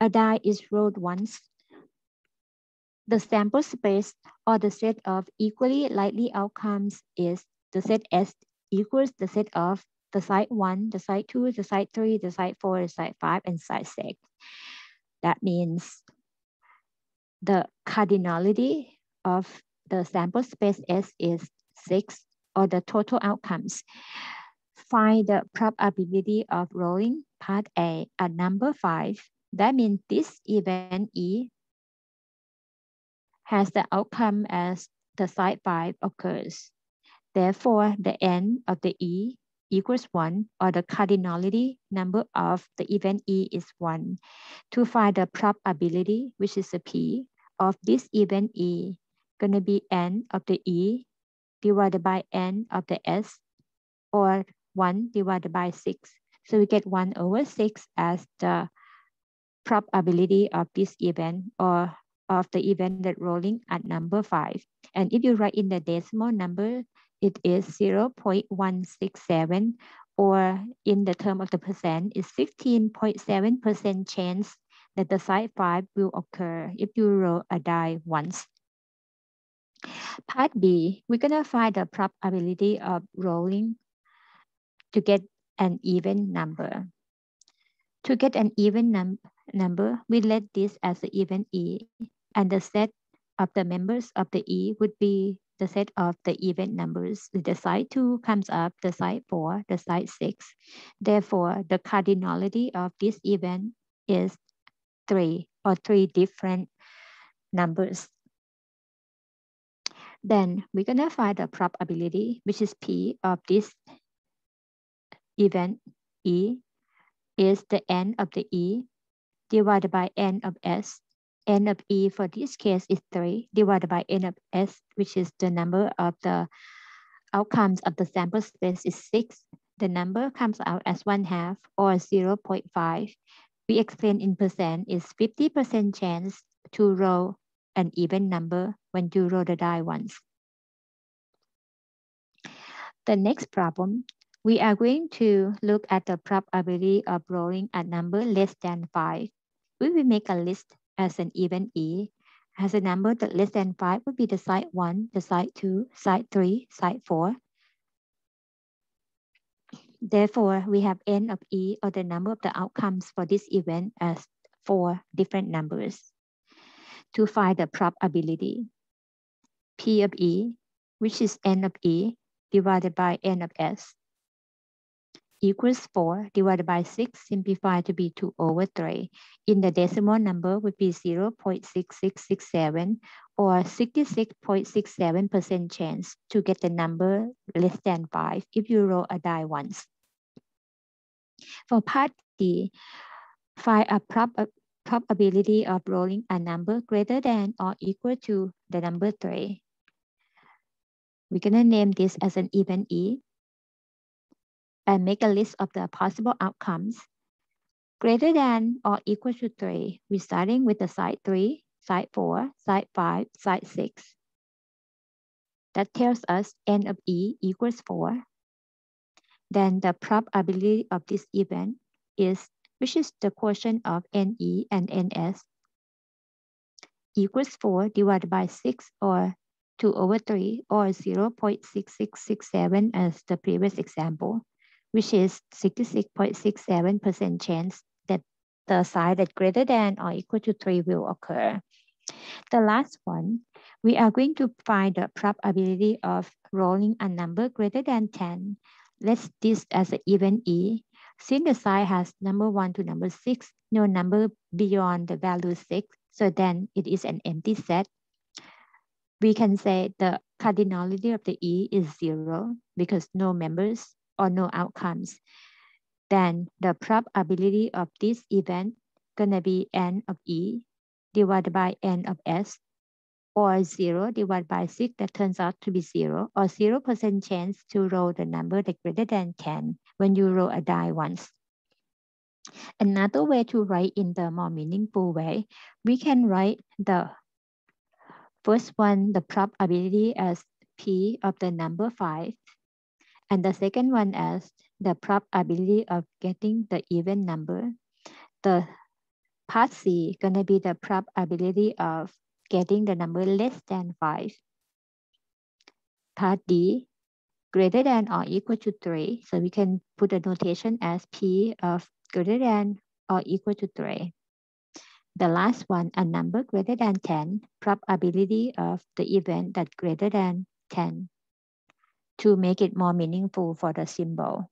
a die is rolled once, the sample space or the set of equally likely outcomes is the set S equals the set of the site 1, the site 2, the site 3, the site 4, the site 5, and site 6. That means the cardinality of the sample space S is 6, or the total outcomes. Find the probability of rolling part A at number 5. That means this event E has the outcome as the site 5 occurs. Therefore, the n of the E equals 1, or the cardinality number of the event E is 1. To find the probability, which is a P, of this event E, gonna be n of the E divided by n of the S, or 1 divided by 6. So we get 1 over 6 as the probability of this event, or of the event that rolling at number 5. And if you write in the decimal number, it is 0.167, or in the term of the percent, is 16.7% chance that the site 5 will occur if you roll a die once. Part B, we're gonna find the probability of rolling to get an even number. To get an even number, we let this as the event E, and the set of the members of the E would be the set of the event numbers. The site 2 comes up, the site 4, the site 6. Therefore, the cardinality of this event is 3, or 3 different numbers. Then we're gonna find the probability, which is P of this event E, is the n of the E divided by n of S. N of E for this case is 3 divided by n of S, which is the number of the outcomes of the sample space is 6. The number comes out as 1/2, or 0.5. We explain in percent is 50% chance to roll an even number when you roll the die once. The next problem, we are going to look at the probability of rolling a number less than 5. We will make a list as an event E. As a number that less than 5 would be the site 1, the site 2, site 3, site 4. Therefore, we have n of E, or the number of the outcomes for this event, as 4 different numbers. To find the probability, P of E, which is n of E divided by n of S, equals 4 divided by 6, simplified to be 2 over 3. In the decimal number would be 0.6667, or 66.67% chance to get the number less than 5 if you roll a die once. For part D, find a probability of rolling a number greater than or equal to the number 3. We're gonna name this as an event E, and make a list of the possible outcomes. Greater than or equal to 3, we're starting with the site 3, site 4, site 5, site 6. That tells us n of E equals 4. Then the probability of this event is, which is the quotient of NE and NS, equals 4 divided by 6, or 2 over 3, or 0.6667 as the previous example, which is 66.67% chance that the site that greater than or equal to 3 will occur. The last one, we are going to find the probability of rolling a number greater than 10. Let's this as an event E. Since the site has number 1 to number 6, no number beyond the value 6, so then it is an empty set. We can say the cardinality of the E is 0 because no members or no outcomes. Then the probability of this event gonna be n of E divided by n of S, or 0 divided by 6, that turns out to be 0, or 0% chance to roll the number that greater than 10 when you roll a die once. Another way to write in the more meaningful way, we can write the first one, the probability as P of the number 5, and the second one as the probability of getting the even number. The Part C gonna be the probability of getting the number less than 5. Part D, greater than or equal to 3. So we can put a notation as P of greater than or equal to 3. The last one, a number greater than 10, probability of the event that greater than 10, to make it more meaningful for the symbol.